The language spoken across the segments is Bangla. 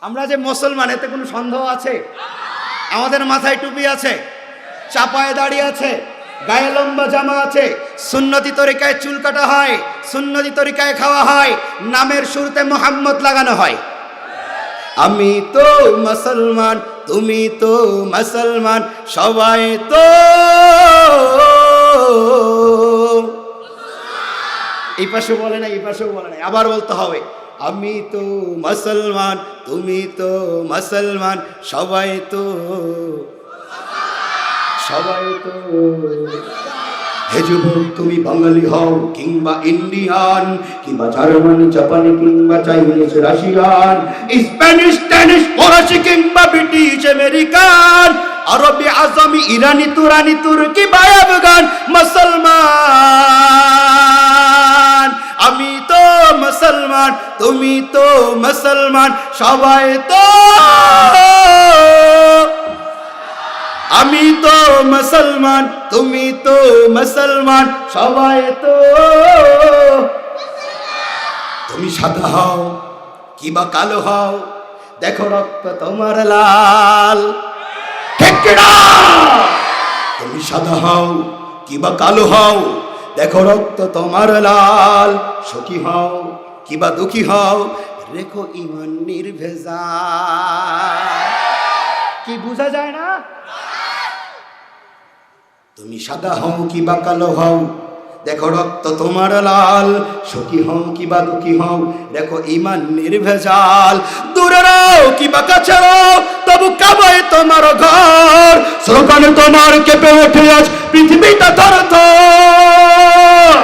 আমরা যে মুসলমান এতে কোনো সন্দেহ আছে? আমাদের মাথায় টুপি আছে, চাপায় দাড়ি আছে, গায়ে লম্বা জামা আছে, সুন্নতি তরিকায় চুল কাটা হয়, সুন্নতি তরিকায় খাওয়া হয়, নামের শুরুতে মোহাম্মদ লাগানো হয়। আমি তো মুসলমান, তুমি তো মুসলমান, সবাই তো। এই পাশে বলে না, এই পাশেও বলে না, আবার বলতে হবে। আমি তো মুসলমান, তুমি তো মুসলমান, সবাই তো, সবাই তো। হে যুবক, তুমি বাঙালি হও কিংবা ইন্ডিয়ান কিংবা জার্মানি জাপানি কিংবা চাইনিজ রাশিয়ান, স্প্যানিশ টেনিস ফরাসি কিংবা ব্রিটিশ আমেরিকান, আরবি আজমি ইরানি তুরানি তুর্কি বা আফগান, মুসলমান। আমি তো মুসলমান, তুমি তো মুসলমান, সবাই তো। আমি তো মুসলমান, তুমি তো মুসলমান, সবাই তো। তুমি সাদা হও কিবা কালো হও, দেখো রক্ত তোমার লাল। ঠিক না? তুমি সাদা হও কিবা কালো হও, দেখো রক্ত তোমার লাল। সুখী হও কিবা দুঃখী হও, রেখো ঈমান নির্ভেজাল। কি বোঝা যায় না? তুমি সাদা হও কিবা কালো হও, দেখো রক্ত তোমার লাল। সুখী হও কিবা দুঃখী হও, দেখো ঈমান নির্ভেজাল। দূরে রও কিবা কাছে রও, তবু কাবায় তোমার ঘর। স্লোগানে তোমার কেঁপে ওঠে আজ পৃথিবীটা থরথর।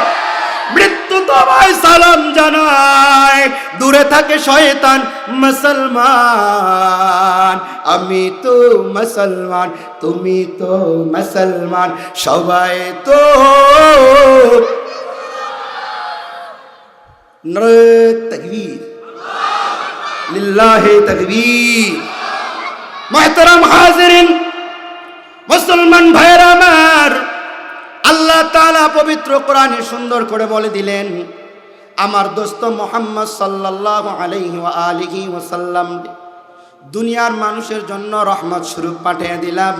মৃত্যু তোমায় সালাম জানায়, দূরে থাকে শয়তান মুসলমান। আমি তো মুসলমান, তুমি তো মুসলমান, সবাই তো। নারে তাকবীর, লিল্লাহি তাকবীর। মুহতারাম হাজিরিন, মুসলমান ভাইরা আমার, আল্লাহ তাআলা পবিত্র কোরআনে সুন্দর করে বলে দিলেন, আমার দোস্ত মুহাম্মদ সাল্লাল্লাহু আলাইহি ওয়া আলিহি ওয়াসাল্লাম দুনিয়ার মানুষের জন্য রহমত স্বরূপ পাঠিয়ে দিলাম।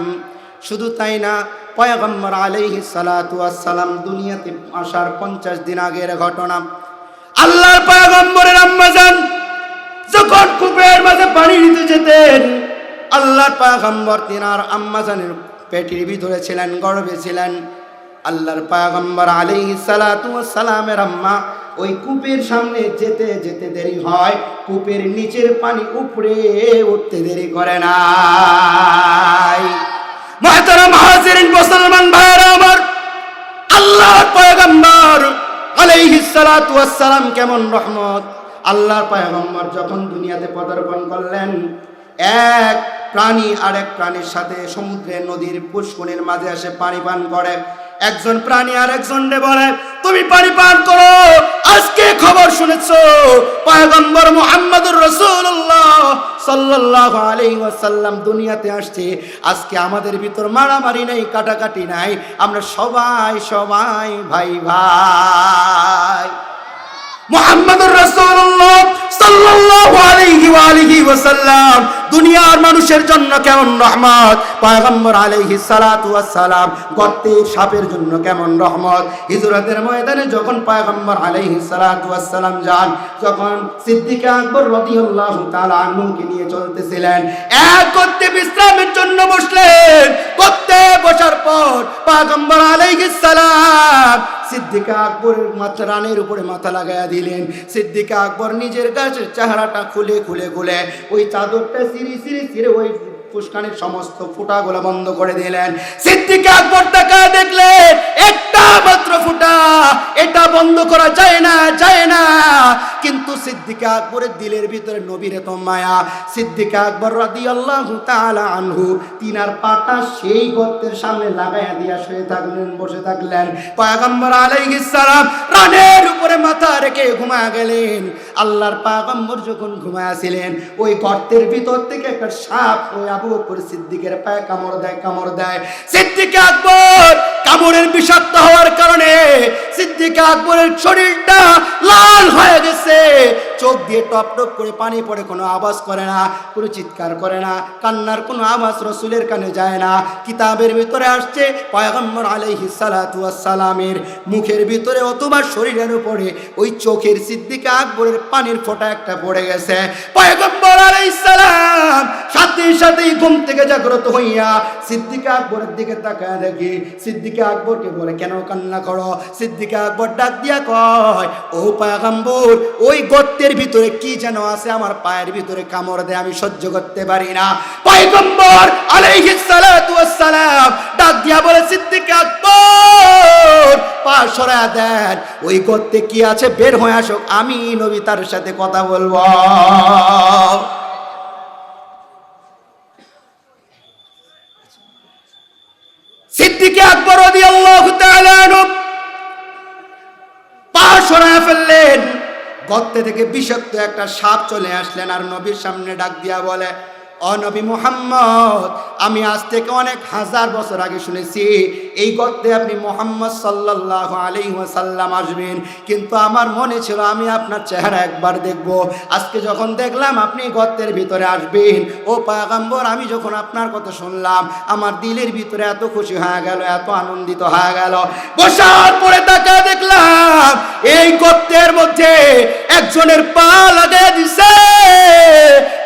শুধু তাই না, পয়গম্বর আলাইহিস সালাতু ওয়াস সালাম দুনিয়াতে আসার 50 দিন আগের ঘটনা। আল্লাহর পয়গম্বরের আম্মা জান যখন কূপের মাঝে পানি নিতে যেতেন, আল্লাহর পয়গম্বর তিনার আম্মা জানের পেটের ভিতরে ছিলেন, গর্ভে ছিলেন। আল্লাহর পয়গম্বর আলাইহিস সালাতু ওয়াস সালামের আম্মা ওই কূপের সামনে যেতে যেতে দেরি হয়, কূপের নিচের পানি উপরে উঠতে দেরি করে না। মুহতারাম হাজিরিন, মুসলমান ভাইরা আমার, আল্লাহর পয়গম্বর আলাইহিস সালাতু ওয়াস সালাম কেমন রহমত। আল্লাহর পয়গম্বর যখন দুনিয়াতে পদার্পণ করলেন, এক প্রাণী আরেক প্রাণীর সাথে সমুদ্রের নদীর পুষ্করিণীর মাঝে এসে পানি পান করে। একজন প্রাণী আর একজনকে বলে, তুমি পানি পান করো। আজকে খবর শুনেছো পয়গম্বর মুহাম্মদুর রাসূলুল্লাহ সাল্লাল্লাহু আলাইহি ওয়াসাল্লাম দুনিয়াতে আসছে। আজকে আমাদের ভিতর মারামারি নাই, কাটাকাটি নাই, আমরা সবাই সবাই ভাই ভাই। মুহাম্মদুর রাসূলুল্লাহ সাল্লাল্লাহু আলাইহি ওয়া আলিহি ওয়াসাল্লাম দুনিয়ার মানুষের জন্য কেমন রহমত। পয়গম্বর আলাইহিস সালাতু ওয়াস সালাম গর্তের সাপের জন্য কেমন রহমত। হিজরতের ময়দানে যখন পয়গম্বর আলাইহিস সালাতু ওয়াস সালাম যান, যখন সিদ্দিক আকবর রাদিয়াল্লাহু তাআলা আনহুকে নিয়ে চলতেছিলেন, এক গর্তে বিশ্রামের জন্য বসলেন। গর্তে বসার পর পয়গম্বর আলাইহিস সালাম সিদ্দিক আকবরের রানের উপরে মাথা লাগাইয়া দিলেন। সিদ্দিক আকবর নিজের গাছের চেহারাটা খুলে খুলে খুলে ওই চাদরটা সিঁড়ি সিঁড়ি সিঁড়ে ওই পুষ্কানির সমস্ত ফুটাগুলো বন্ধ করে দিলেন। সিদ্দিক আকবর তাকায় দেখলেন একটা মাত্র ফুটা, এটা বন্ধ করা যায় না, যায় না। কিন্তু সিদ্দিক আকবরের দিলের ভিতরে নবীর এত মায়া। সিদ্দিক আকবর রাদিয়াল্লাহু তাআলা আনহু তিনার পাটা সেই গর্তের সামনে লাগাইয়া দিয়া শুয়ে থাকলেন, বসে থাকলেন। পয়গম্বর আলাইহিস সালাম রানের উপরে মাথা রেখে ঘুমায়া গেলেন। আল্লাহর পয়গম্বর যখন ঘুমায়াছিলেন, ওই গর্তের ভিতর থেকে একটা সাপ ওই আবু বকর সিদ্দিকের পায়ে কামড় দেয়, কামড় দেয়। সিদ্দিক আকবর কামড়ের বিষাক্ত হওয়ার কারণে সিদ্দিক আকবরের শরীরটা লাল হয়ে গেছে, চোখ দিয়ে টপ টপ করে পানি পড়ে, কোনো আওয়াজ করে না, কোনো চিৎকার করে না, কান্নার কোনো আওয়াজ রসুলের কানে যায় না। কিতাবের ভিতরে আসছে পয়গম্বর আলাইহিস সালাতু ওয়াস সালামের মুখের ভিতরে অথবা শরীরের উপরে ওই চোখের সিদ্দিক আকবরের পানির ফোঁটা একটা পড়ে গেছে। পয়গম্বর আলাইহিস সালাম সাথে সাথেই ঘুম থেকে জাগ্রত হইয়া সিদ্দিক আকবরের দিকে তাকায় দেখি সিদ্দিক আকবরকে বলে, কেন কান্না করো? সিদ্দিক আকবর ডাক দিয়া কয়, ও পয়গম্বর, ওই গর্তের ভিতরে কি যেন আছে, আমার পায়ের ভিতরে কামড় দেয়, আমি সহ্য করতে পারি না। পয়গম্বর আলাইহিস সালাতু ওয়াস সালাম ডাক দিয়া বলে, সিদ্দিক আকবর পা সরায় দেন, ওই গর্তে কি আছে বের হয়ে আসুক, আমি নবী তার সাথে কথা বলবো। সিদ্দিক আকবর রাদিয়াল্লাহু তাআলা আনহু পা সরায় ফেললেন, গর্তে থেকে বিষাক্ত একটা সাপ চলে আসলেন, আর নবীর সামনে ডাক দিয়া বলে, ও নবী মুহাম্মদ, আমি আজ থেকে অনেক হাজার বছর আগে শুনেছি এই গর্তে আপনি মুহাম্মদ সাল্লাল্লাহু আলাইহি ওয়াসাল্লাম আসবেন, কিন্তু আমার মনে ছিল আমি আপনার চেহারা একবার দেখব। আজকে যখন দেখলাম আপনি গর্তের ভিতরে আসবেন, ও পয়গম্বর, আমি যখন আপনার কথা শুনলাম আমার দিলের ভিতরে এত খুশি হয়ে গেল, এত আনন্দিত হয়ে গেল। বসার পরে তাকা দেখলাম এই গর্তের মধ্যে একজনের পা লাগিয়ে দিছে,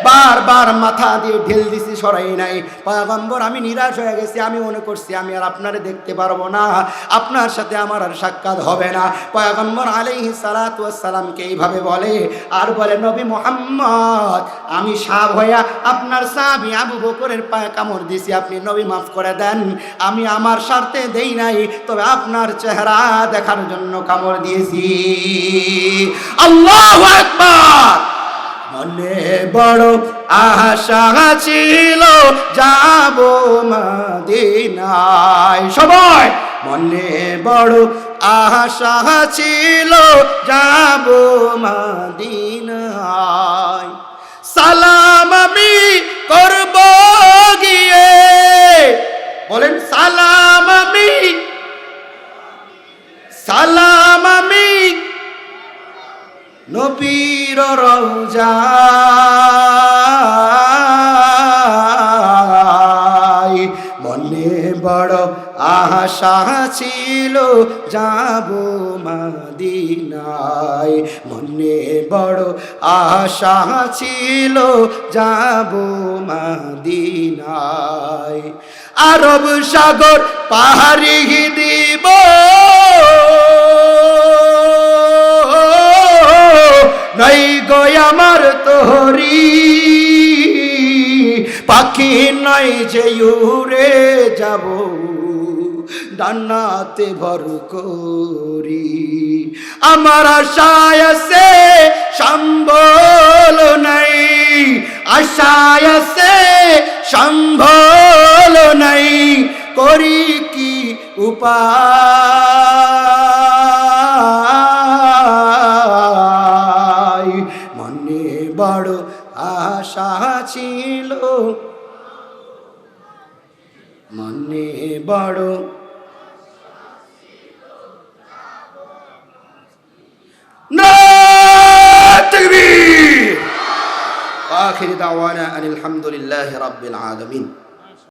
বারবার মাথা দিয়ে ঢেল দিছি, সরাই নাই। পয়গম্বর, আমি নিরাশ হয়ে গেছি, আমি মনে করছি আমি আর আপনারে দেখতে পারবো না, আপনার সাথে আমার আর সাক্ষাৎ হবে না। পয়গম্বর আলাইহিস সালাতু ওয়াস সালামকে এইভাবে বলে, আর বলে, নবী মুহাম্মদ, আমি সাপ হইয়া আপনার সাহাবী আবু বকরের পায়ে কামড় দিছি, আপনি নবী মাফ করে দেন, আমি আমার স্বার্থে দেই নাই, তবে আপনার চেহারা দেখার জন্য কামড় দিয়েছি। আল্লাহু আকবার। মনে বড় আশা ছিল যাব মদিনায়, সবাই মনে বড় আশা ছিল যাব মদিনায়, সালাম আমি করব গিয়ে, বলেন সালাম আমি, সালাম আমি নবীর রওজায়, মনে বড় আশা ছিল যাব মদিনায়, মনে বড় আশা ছিল যাব মদিনায়, আরব সাগর পাহাড়ি দিব নাই গো আমার তোহরি, পাখি নাই যে উড়ে যাব ডানাতে ভর করি, আমার আশায় আছে সম্বল নাই, আশায় আছে সম্বল নাই, করি কি উপায়, মনে বড় আশা ছিল, মনে বড় তাকবীর। আখির দাওয়ানা আনিল হামদুলিল্লাহি রাব্বিল আলামিন।